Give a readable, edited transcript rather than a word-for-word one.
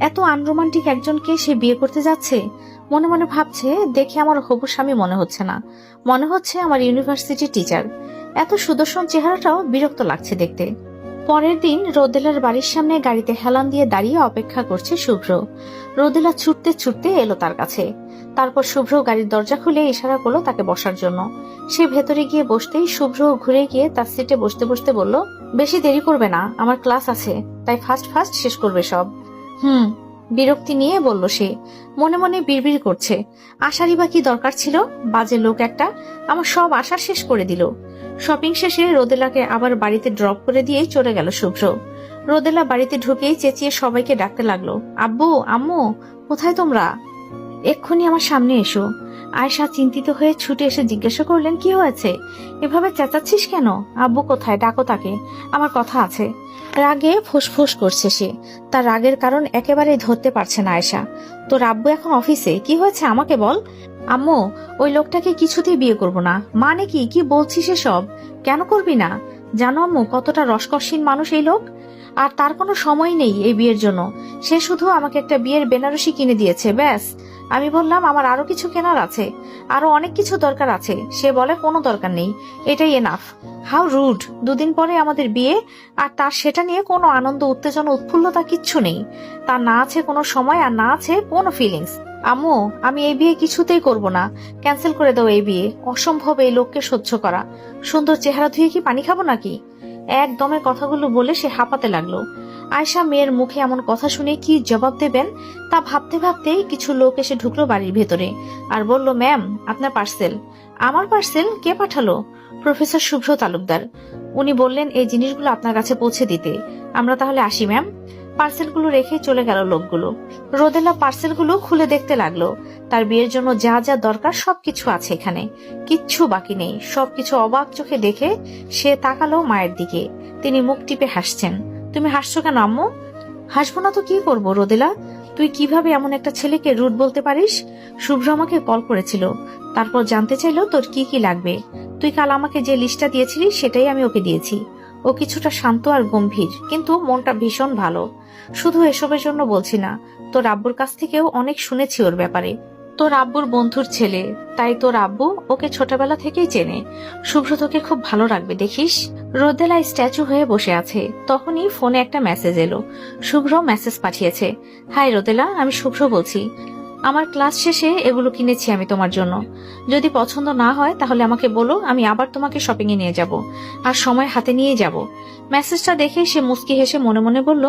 এত আনরোমান্টিক একজনকে সে বিয়ে করতে যাচ্ছে। মনে মনে ভাবছে, দেখে আমার হবু স্বামী মনে হচ্ছে না, মনে হচ্ছে আমার ইউনিভার্সিটি টিচার। এত সুদর্শন চেহারাটাও বিরক্ত লাগছে দেখতে। পরের দিন রোদেলার বাড়ির সামনে গাড়িতে হেলান দিয়ে দাঁড়িয়ে অপেক্ষা করছে শুভ্র। রোদেলা ছুটতে ছুটতে এলো তার কাছে। তারপর শুভ্র গাড়ির দরজা খুলে ইশারা করলো তাকে বসার জন্য। সে ভেতরে গিয়ে বসতেই শুভ্র ঘুরে গিয়ে তার সিটে বসতে বসতে বলল, বেশি দেরি করবে না, আমার ক্লাস আছে, তাই ফাস্ট ফাস্ট শেষ করবে সব। বিরক্তি নিয়ে বলল সে। মনে মনে বিড়বিড় করছে, আসারই বা কি দরকার ছিল, বাজে লোক একটা, আমার সব আশা শেষ করে দিল। শপিং শেষে রোদেলাকে আবার বাড়িতে ড্রপ করে দিয়েই চলে গেল শুভ্র। রোদেলা বাড়িতে ঢুকেই চেঁচিয়ে সবাইকে ডাকতে লাগলো, আব্বু, আম্মু, কোথায় তোমরা? এক্ষুনি আমার সামনে এসো। আয়েশা চিন্তিত হয়ে ছুটে এসে জিজ্ঞাসা করলেন, কি হয়েছে, এভাবে চেঁচাচ্ছিস কেন? আব্বু কোথায়, ডাকো তাকে, আমার কথা আছে। রাগে ফুসফুস করছে সে। তার রাগের কারণ একেবারেই ধরতে পারছে না আয়েশা। তোর আব্বু এখন অফিসে, কি হয়েছে আমাকে বল। আম্মু, ওই লোকটাকে কিছুতেই বিয়ে করব না। মানে কি, কি বলছিস এসব? কেন করবি না? জানো আম্মু কতটা রসকসীন মানুষ এই লোক, আর তার কোনো সময় নেই এই বিয়ের জন্য। সে শুধু আমাকে একটা বিয়ের বেনারসি কিনে দিয়েছে, ব্যাস। আমি বললাম আমার আরো কিছু কেনার আছে, আরো অনেক কিছু দরকার আছে। সে বলে কোনো দরকার নেই, এটাই এনাফ। How rude! দুদিন পরে আমাদের বিয়ে, আর তার সেটা নিয়ে কোনো আনন্দ, উত্তেজনা, উৎফুল্লতা কিচ্ছু নেই। তার না আছে কোনো সময়, আর না আছে কোনো ফিলিংস। আম্মু, আমি এই বিয়ে কিছুতেই করব না, ক্যান্সেল করে দাও এই বিয়ে। অসম্ভব এই লোককে সহ্য করা। সুন্দর চেহারা ধুয়ে কি পানি খাবো নাকি? একদমে কথাগুলো বলে সে হাঁপাতে লাগলো। আয়েশা মেয়ের মুখে এমন কথা শুনে কি জবাব দেবেন তা ভাবতে ভাবতেই কিছু লোক এসে ঢুকলো বাড়ির ভেতরে আর বলল, ম্যাম, আপনার পার্সেল। আমার পার্সেল? কে পাঠালো? প্রফেসর শুভ্র তালুকদার। উনি বললেন এই জিনিসগুলো আপনার কাছে পৌঁছে দিতে। আমরা তাহলে আসি ম্যাম। পার্সেলগুলো রেখে চলে গেল লোকগুলো। রোদেলা পার্সেলগুলো খুলে দেখতে লাগলো। তার বিয়ের জন্য যা যা দরকার সবকিছু আছে এখানে, কিচ্ছু বাকি নেই। সবকিছু অবাক চোখে দেখে সে তাকালো মায়ের দিকে। তিনি মুখ টিপে হাসছেন। তুমি হাসছো কেন আম্মু? হাসবো না তো কি করবো রোদেলা? তুই কিভাবে এমন একটা ছেলেকে রুট বলতে পারিস? শুভ্র আমাকে কল করেছিল, তারপর জানতে চাইলো তোর কি কি লাগবে। তুই কাল আমাকে যে লিস্টটা দিয়েছিলি সেটাই আমি ওকে দিয়েছি। ও কিছুটা শান্ত আর গম্ভীর, কিন্তু মনটা ভীষণ ভালো। শুধু এসবের জন্য বলছি না, তোর আব্বুর কাছ থেকেও অনেক শুনেছি ওর ব্যাপারে। তোর আব্বুর বন্ধুর ছেলে, তাই তোর আব্বু ওকে ছোটবেলা থেকেই চেনে। শুভ্র তোকে খুব ভালো রাখবে দেখিস। রোদেলা স্ট্যাচু হয়ে বসে আছে। তখনই ফোনে একটা মেসেজ এলো। শুভ্র মেসেজ পাঠিয়েছে, হাই রোদেলা, আমি শুভ্র বলছি। আমার ক্লাস শেষে এগুলো কিনেছি আমি তোমার জন্য। যদি পছন্দ না হয় তাহলে আমাকে বলো, আমি আবার তোমাকে শপিং এ নিয়ে যাব, আর সময় হাতে নিয়ে যাব। মেসেজটা দেখে সে মুচকি হেসে মনে মনে বলল,